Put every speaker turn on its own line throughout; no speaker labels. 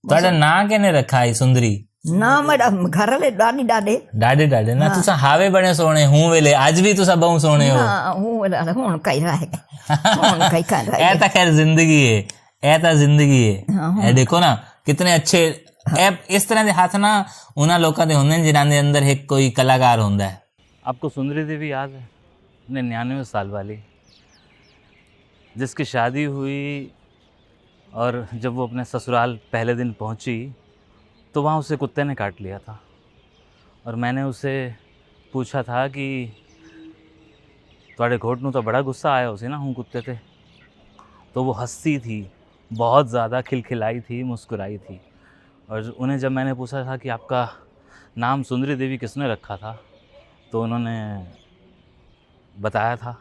ਤੁਹਾਡਾ ਨਾਂ ਕਿਹਨੇ ਰੱਖਾ ਹੈ ਸੁੰਦਰੀ?
ना मेरा घर वाले डाडी डाडे
ਡਾਡੇ ਡਾਡੇ ਨਾ ਤੁਸੀਂ ਹਾਵੇ ਬਣੇ ਸੋਹਣੇ ਹੂੰ ਵੇਲੇ ਅੱਜ ਵੀ ਤੁਸੀਂ ਬਹੁਤ ਸੋਹਣੇ ਹੋ।
ना हूँ कई रहा है हूँ कई कर रहा
ਇਹ ਤਾਂ ਖੈਰ ਜ਼ਿੰਦਗੀ ਹੈ, ਇਹ ਤਾਂ ਜ਼ਿੰਦਗੀ ਹੈ।
हाँ,
ਇਹ ਦੇਖੋ ਨਾ ਕਿਤਨੇ ਅੱਛੇ ਇਹ ਇਸ ਤਰ੍ਹਾਂ ਦੇ ਹੱਥ ਨਾ ਉਹਨਾਂ ਲੋਕਾਂ ਦੇ ਹੁੰਦੇ ਨੇ ਜਿਨ੍ਹਾਂ ਦੇ ਅੰਦਰ ਇੱਕ ਕੋਈ ਕਲਾਕਾਰ ਹੁੰਦਾ ਹੈ। आपको सुंदरी देवी याद है? 99 साल वाली, जिसकी शादी हुई और जब वो अपने ससुराल पहले दिन पहुंची तो वहाँ उसे कुत्ते ने काट लिया था और मैंने उसे पूछा था कि ਤੁਹਾਡੇ घोट नूं तो बड़ा गुस्सा आया उसे ना हूँ कुत्ते थे, तो वो हंसती थी, बहुत ज़्यादा खिलखिलाई थी, मुस्कुराई थी। और उन्हें जब मैंने पूछा था कि आपका नाम सुंदरी देवी किसने रखा था तो उन्होंने बताया था।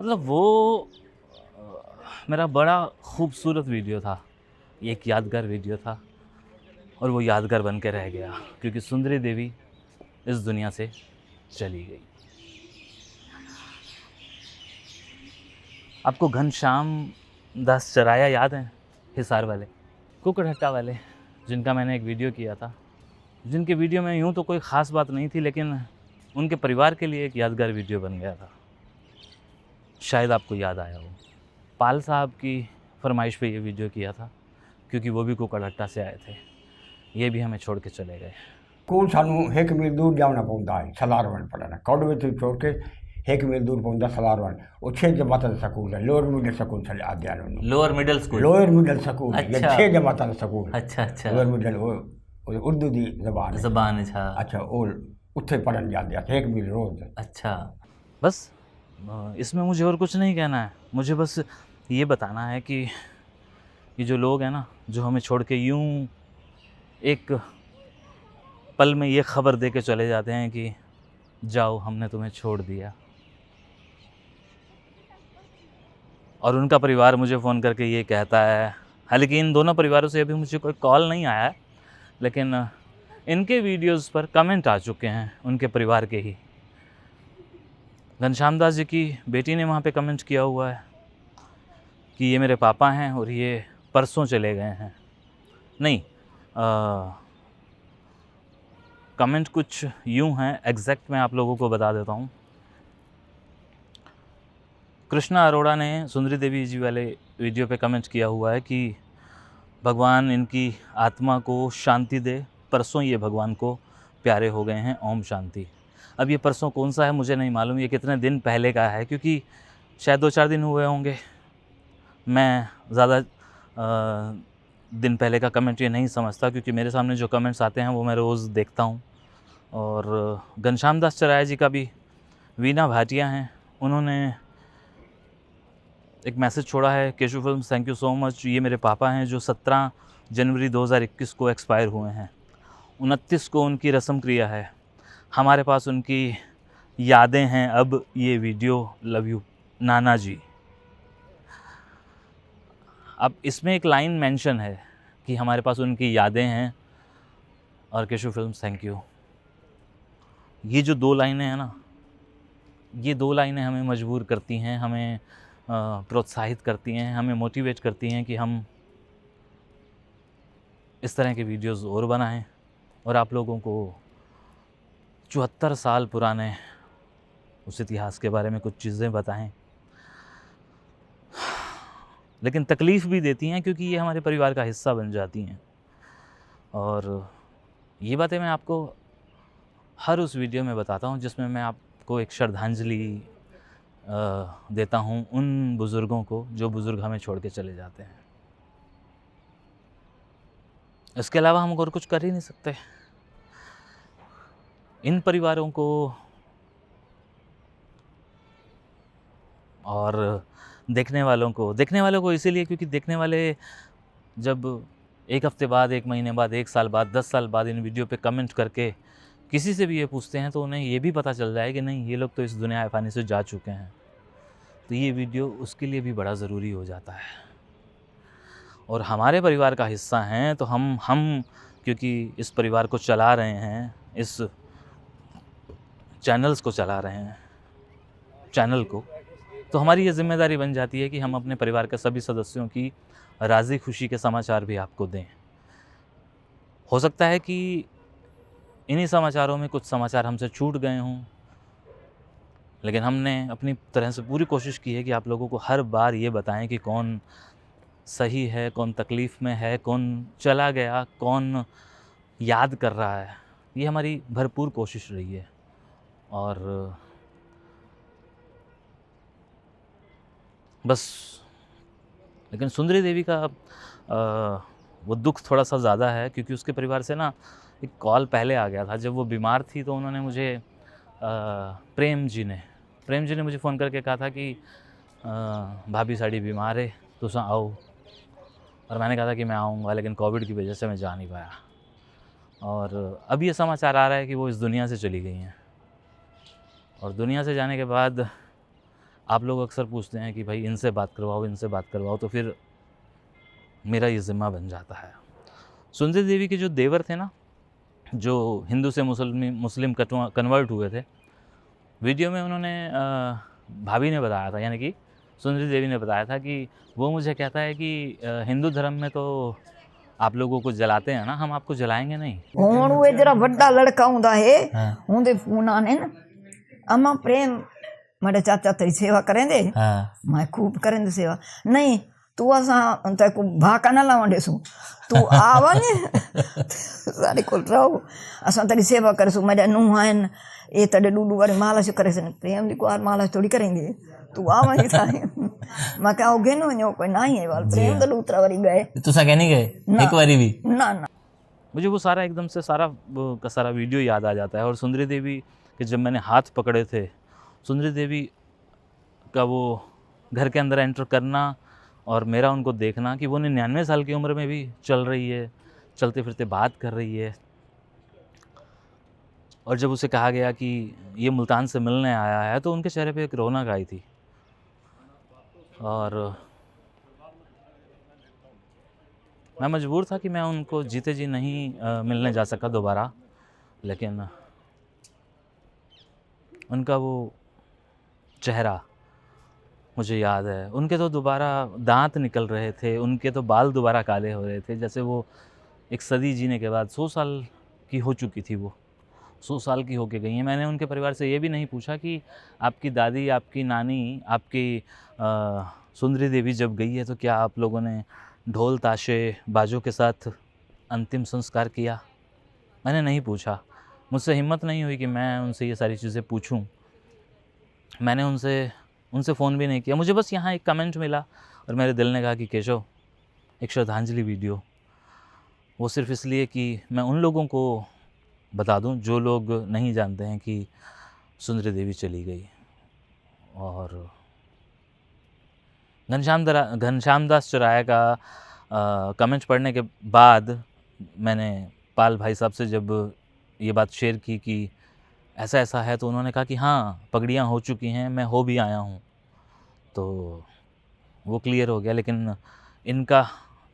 मतलब वो मेरा बड़ा खूबसूरत वीडियो था, एक यादगार वीडियो था और वो यादगार बन के रह गया क्योंकि सुंदरी देवी इस दुनिया से चली गई। आपको घनश्याम दास चराया याद है? हिसार वाले, कुकड़हट्टा वाले, जिनका मैंने एक वीडियो किया था, जिनके वीडियो में यूँ तो कोई ख़ास बात नहीं थी लेकिन उनके परिवार के लिए एक यादगार वीडियो बन गया था। शायद आपको याद आया हो। पाल साहब की फरमाइश पे ये वीडियो किया था क्योंकि वो भी कुकड़हट्टा से आए थे, ये भी हमें छोड़ के चले गए।
स्कूल सानू 1 मील दूर जाना पौंदा है सलारवन पढ़ना, कौडवे तो छोड़ के 1 मील दूर पौंदा सलारवन। वो 6 जमात का स्कूल है, लोअर मिडिल स्कूल चले आ गया उन्होंने।
Lower middle school,
lower middle school ये
अच्छा।
6 जमात का स्कूल।
अच्छा अच्छा
लोअर मिडिल वो उर्दू दी जबान है।
जबान अच्छा
अच्छा वो उत्थे पढ़न जाते 1 मील रोज।
अच्छा। बस इसमें मुझे और कुछ नहीं कहना है, मुझे बस ये बताना है कि ये जो लोग हैं ना जो हमें छोड़ के यूं एक पल में ये खबर दे के चले जाते हैं कि जाओ हमने तुम्हें छोड़ दिया, और उनका परिवार मुझे फ़ोन करके ये कहता है, हालांकि इन दोनों परिवारों से अभी मुझे कोई कॉल नहीं आया है लेकिन इनके वीडियोस पर कमेंट आ चुके हैं उनके परिवार के ही। घनश्याम दास जी की बेटी ने वहाँ पे कमेंट किया हुआ है कि ये मेरे पापा हैं और ये परसों चले गए हैं। नहीं, कमेंट कुछ यूँ हैं, एग्जैक्ट मैं आप लोगों को बता देता हूँ। कृष्णा अरोड़ा ने सुंदरी देवी जी वाले वीडियो पे कमेंट किया हुआ है कि भगवान इनकी आत्मा को शांति दे, परसों ये भगवान को प्यारे हो गए हैं, ओम शांति। अब ये परसों कौन सा है मुझे नहीं मालूम, ये कितने दिन पहले का है क्योंकि शायद 2-4 दिन हुए होंगे। मैं ज़्यादा दिन पहले का कमेंट ये नहीं समझता क्योंकि मेरे सामने जो कमेंट्स आते हैं वो मैं रोज़ देखता हूँ। और घनश्याम दास चराया जी का भी, वीना भाटिया हैं, उन्होंने एक मैसेज छोड़ा है, Keshu films thank you so much, ये मेरे पापा हैं जो 17 जनवरी 2021 को एक्सपायर हुए हैं, 29 को उनकी रस्म क्रिया है, हमारे पास उनकी यादें हैं, अब ये वीडियो लव यू नाना जी। अब इसमें एक लाइन मेंशन है कि हमारे पास उनकी यादें हैं और केशु फिल्म्स थैंक यू। ये जो 2 लाइनें हैं ना, ये 2 लाइनें हमें मजबूर करती हैं, हमें प्रोत्साहित करती हैं, हमें मोटिवेट करती हैं कि हम इस तरह के वीडियोस और बनाएं और आप लोगों को 74 साल पुराने उस इतिहास के बारे में कुछ चीज़ें बताएं। लेकिन तकलीफ़ भी देती हैं क्योंकि ये हमारे परिवार का हिस्सा बन जाती हैं। और ये बातें मैं आपको हर उस वीडियो में बताता हूँ जिसमें मैं आपको एक श्रद्धांजलि देता हूँ उन बुज़ुर्गों को जो बुज़ुर्ग हमें छोड़ के चले जाते हैं। इसके अलावा हम और कुछ कर ही नहीं सकते। इन परिवारों को और देखने वालों को इसीलिए क्योंकि देखने वाले जब 1 हफ्ते बाद, 1 महीने बाद, 1 साल बाद, 10 साल बाद इन वीडियो पे कमेंट करके किसी से भी ये पूछते हैं तो उन्हें ये भी पता चल जाए कि नहीं, ये लोग तो इस दुनिया फ़ानी से जा चुके हैं। तो ये वीडियो उसके लिए भी बड़ा ज़रूरी हो जाता है और हमारे परिवार का हिस्सा हैं तो हम क्योंकि इस परिवार को चला रहे हैं, इस चैनल्स को चला रहे हैं, चैनल को, तो हमारी ये ज़िम्मेदारी बन जाती है कि हम अपने परिवार के सभी सदस्यों की राज़ी खुशी के समाचार भी आपको दें। हो सकता है कि इन्हीं समाचारों में कुछ समाचार हमसे छूट गए हों, लेकिन हमने अपनी तरह से पूरी कोशिश की है कि आप लोगों को हर बार ये बताएं कि कौन सही है, कौन तकलीफ़ में है, कौन चला गया, कौन याद कर रहा है। ये हमारी भरपूर कोशिश रही है। और बस, लेकिन सुंदरी देवी का वो दुःख थोड़ा-सा ज़्यादा है, क्योंकि उसके परिवार से ना एक कॉल पहले आ गया था। जब वो बीमार थी तो उन्होंने मुझे प्रेम जी ने मुझे फ़ोन करके कहा था कि भाभी साड़ी बीमार है, तुसां आओ। और मैंने कहा था कि मैं आऊँगा, लेकिन कोविड की वजह से मैं जा नहीं पाया। और अब ये समाचार आ रहा है कि वो इस दुनिया से चली गई हैं। और दुनिया से जाने के बाद आप लोग अक्सर पूछते हैं कि भाई इनसे बात करवाओ, तो फिर मेरा ये ज़िम्मा बन जाता है। सुंदरी देवी के जो देवर थे ना, जो हिंदू से मुस्लिम कन्वर्ट हुए थे, वीडियो में उन्होंने भाभी ने बताया था, यानी कि सुंदरी देवी ने बताया था कि वो मुझे कहता है कि हिंदू धर्म में तो आप लोगों को जलाते हैं ना, हम आपको जलाएंगे नहीं।
ਹੁਣ ਉਹ ਜਿਹੜਾ ਵੱਡਾ ਲੜਕਾ ਹੁੰਦਾ ਹੈ
हाँ
ਉਹਦੇ ਫੋਨ ਆਨੇ ਨਾ ਅਮਾ ਪ੍ਰੇਮ मेरे चाचा तेरी सेवा करेंगे
हाँ
मैं खूब करेंगे सेवा नहीं तू असा तेको भाका ना लावंदे सु तू आवाने सारे कोल रहो असा तेरी सेवा करसु मेरे नूह आइन ए तडे डूडू वाली मालिश करे से प्रेम दी को मालिश थोड़ी करेंगे तू आवानी था मैं कहा ओगे नो नो कोई नहीं है वाल प्रेम द लूतरा वाली गए
तुसा कहने गए एक बारी भी
ना ना
मुझे वो सारा एकदम से का सारा वीडियो याद आ जाता है। और सुंदरी देवी के जब मैंने हाथ पकड़े थे, सुंदरी देवी का वो घर के अंदर एंटर करना और मेरा उनको देखना कि वो 99 साल की उम्र में भी चल रही है, चलते फिरते बात कर रही है। और जब उसे कहा गया कि ये मुल्तान से मिलने आया है, तो उनके चेहरे पे एक रौनक आई थी। और मैं मजबूर था कि मैं उनको जीते जी नहीं मिलने जा सका दोबारा, लेकिन उनका वो चेहरा मुझे याद है। उनके तो दोबारा दांत निकल रहे थे, उनके तो बाल दोबारा काले हो रहे थे, जैसे वो एक सदी जीने के बाद 100 साल की हो चुकी थी। वो 100 साल की होके गई हैं। मैंने उनके परिवार से ये भी नहीं पूछा कि आपकी दादी, आपकी नानी, आपकी सुंदरी देवी जब गई है तो क्या आप लोगों ने ढोल ताशे बाजों के साथ अंतिम संस्कार किया। मैंने नहीं पूछा, मुझसे हिम्मत नहीं हुई कि मैं उनसे ये सारी चीज़ें पूछूं। मैंने उनसे फ़ोन भी नहीं किया। मुझे बस यहाँ एक कमेंट मिला और मेरे दिल ने कहा कि केशव, एक श्रद्धांजलि वीडियो, वो सिर्फ़ इसलिए कि मैं उन लोगों को बता दूं जो लोग नहीं जानते हैं कि सुंदरी देवी चली गई। और घनश्याम दास चौराहे का कमेंट पढ़ने के बाद मैंने पाल भाई साहब से जब ये बात शेयर की कि ऐसा ऐसा है, तो उन्होंने कहा कि हाँ, पगड़ियाँ हो चुकी हैं, मैं हो भी आया हूँ। तो वो क्लियर हो गया। लेकिन इनका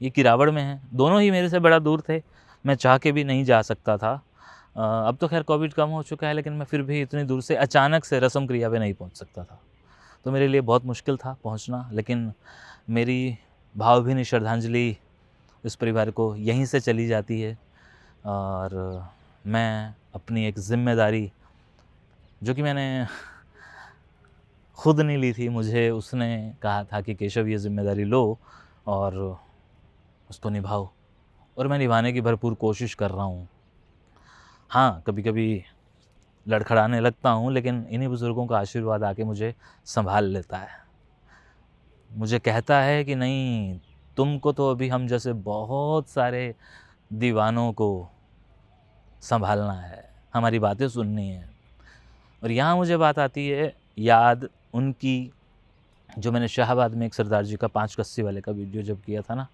ये किरावड़ में है। दोनों ही मेरे से बड़ा दूर थे, मैं चाह के भी नहीं जा सकता था। अब तो खैर कोविड कम हो चुका है, लेकिन मैं फिर भी इतनी दूर से अचानक से रस्म क्रिया पे नहीं पहुंच सकता था। तो मेरे लिए बहुत मुश्किल था पहुंचना। लेकिन मेरी भावभीनी श्रद्धांजलि इस परिवार को यहीं से चली जाती है। और मैं अपनी एक ज़िम्मेदारी, जो कि मैंने खुद नहीं ली थी, मुझे उसने कहा था कि केशव ये ज़िम्मेदारी लो और उसको निभाओ, और मैं निभाने की भरपूर कोशिश कर रहा हूँ। हाँ, कभी कभी लड़खड़ाने लगता हूँ, लेकिन इन्हीं बुज़ुर्गों का आशीर्वाद आके मुझे संभाल लेता है। मुझे कहता है कि नहीं, तुमको तो अभी हम जैसे बहुत सारे दीवानों को संभालना है, हमारी बातें सुननी है। और यहाँ मुझे बात आती है याद उनकी, जो मैंने शाहबाद में एक सरदार जी का 5 कस्सी वाले का वीडियो जब किया था ना,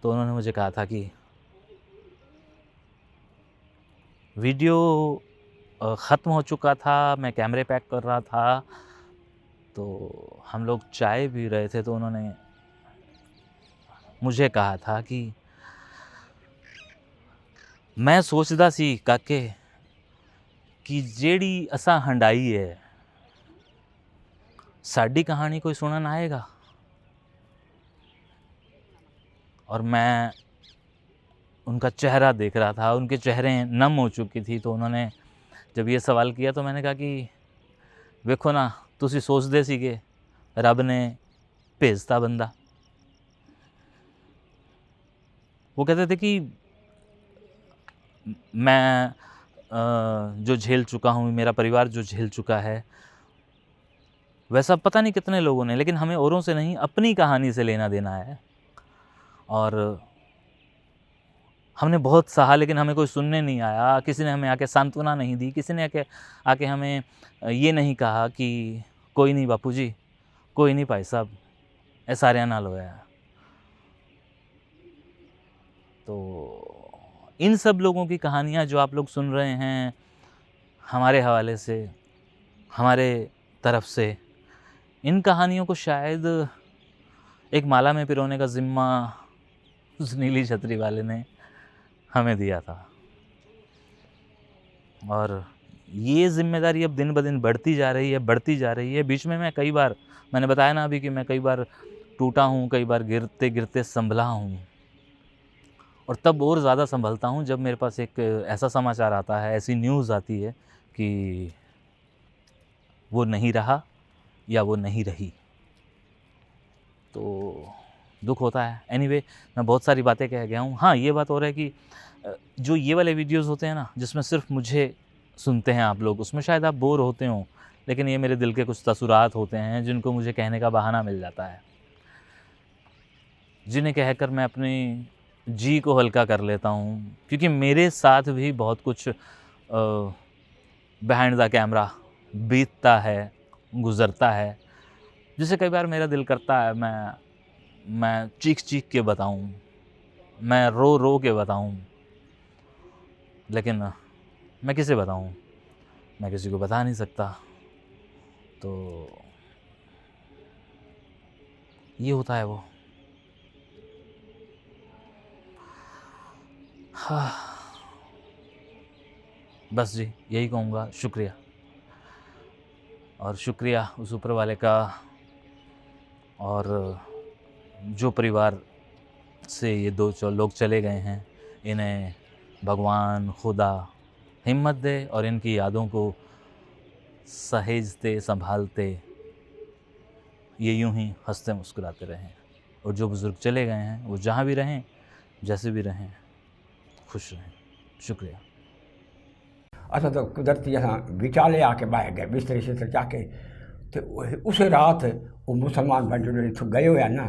तो उन्होंने मुझे कहा था कि वीडियो ख़त्म हो चुका था, मैं कैमरे पैक कर रहा था, तो हम लोग चाय पी रहे थे, तो उन्होंने मुझे कहा था कि मैं सोचदा सी काके कि जेड़ी असां हंडाई है, साडी कहानी कोई सुनन आएगा। और मैं उनका चेहरा देख रहा था, उनके चेहरे नम हो चुकी थी। तो उन्होंने जब ये सवाल किया तो मैंने कहा कि वेखो ना, तुसी सोचदे सीगे रब ने भेजता बंदा। वो कहते थे कि मैं जो झेल चुका हूँ, मेरा परिवार जो झेल चुका है, वैसा पता नहीं कितने लोगों ने, लेकिन हमें औरों से नहीं, अपनी कहानी से लेना देना है। और हमने बहुत सहा, लेकिन हमें कोई सुनने नहीं आया, किसी ने हमें आके सांत्वना नहीं दी, किसी ने आके हमें ये नहीं कहा कि कोई नहीं बापू जी, कोई नहीं भाई साहब, ए सारे नाल होया। तो इन सब लोगों की कहानियाँ जो आप लोग सुन रहे हैं हमारे हवाले से, हमारे तरफ से, इन कहानियों को शायद एक माला में पिरोने का ज़िम्मा उस नीली छतरी वाले ने हमें दिया था। और ये ज़िम्मेदारी अब दिन ब दिन बढ़ती जा रही है, बढ़ती जा रही है। बीच में मैं कई बार, मैंने बताया ना अभी कि मैं कई बार टूटा हूँ, कई बार गिरते गिरते संभला हूँ। और तब और ज़्यादा संभलता हूँ जब मेरे पास एक ऐसा समाचार आता है, ऐसी न्यूज़ आती है कि वो नहीं रहा या वो नहीं रही, तो दुख होता है। एनीवे, मैं बहुत सारी बातें कह गया हूँ। हाँ, ये बात और है कि जो ये वाले वीडियोज़ होते हैं ना, जिसमें सिर्फ मुझे सुनते हैं आप लोग, उसमें शायद आप बोर होते हो, लेकिन ये मेरे दिल के कुछ तसुरात होते हैं जिनको मुझे कहने का बहाना मिल जाता है, जिन्हें कहकर मैं अपनी जी को हल्का कर लेता हूँ। क्योंकि मेरे साथ भी बहुत कुछ बिहाइंड द कैमरा बीतता है, गुज़रता है, जिसे कई बार मेरा दिल करता है मैं चीख के बताऊँ, मैं रो के बताऊँ, लेकिन मैं किसे बताऊँ, मैं किसी को बता नहीं सकता। तो ये होता है वो। हाँ, बस जी, यही कहूँगा। शुक्रिया, और शुक्रिया उस ऊपर वाले का, और जो परिवार से ये दो लोग चले गए हैं, इन्हें भगवान खुदा हिम्मत दे और इनकी यादों को सहेजते संभालते ये यूं ही हंसते मुस्कुराते रहें। और जो बुज़ुर्ग चले गए हैं वो जहाँ भी रहें, जैसे भी रहें, खुश रहें। शुक्रिया।
असां तो कुदरती असां विचाले आके ॿाहिरि गए बिस्तरे शिस्तरे चाके। तो उस रात वो मुसलमान भाई जो इथों गए हुआ ना,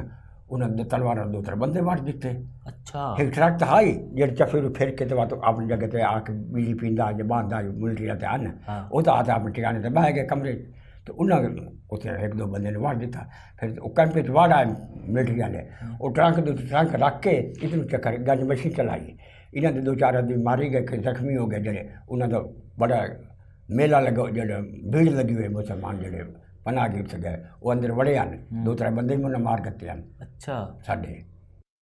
उन्होंने तलवार दो तरह बंदे मार दिते।
अच्छा,
एक ट्रक तो हाई जेड चफेरू फिर के तो अपनी जगह ते आके बिजली पींदा जो बांधा जो मिलिट्री ते आन वो तो आते अपने ठिकाने ते बह गए कमरे। तो उन्होंने उसे एक दो बंदे ने मार दिता। फिर वो कैंप च वाड़ आए मिलिट्री वाले, वो ट्रंक रख के इतने चक्कर गंज मशीन चलाई। इन्हों के दो चार आदमी मारे गए, जख्मी हो गए जड़े। उन्होंने बड़ा मेला लगा, जो भीड़ लगी हुई मुसलमान जो पनाह गिर गए वो अंदर वड़े हैं, दो तरह बंदे भी उन्हें मार करते हैं।
अच्छा,
साढ़े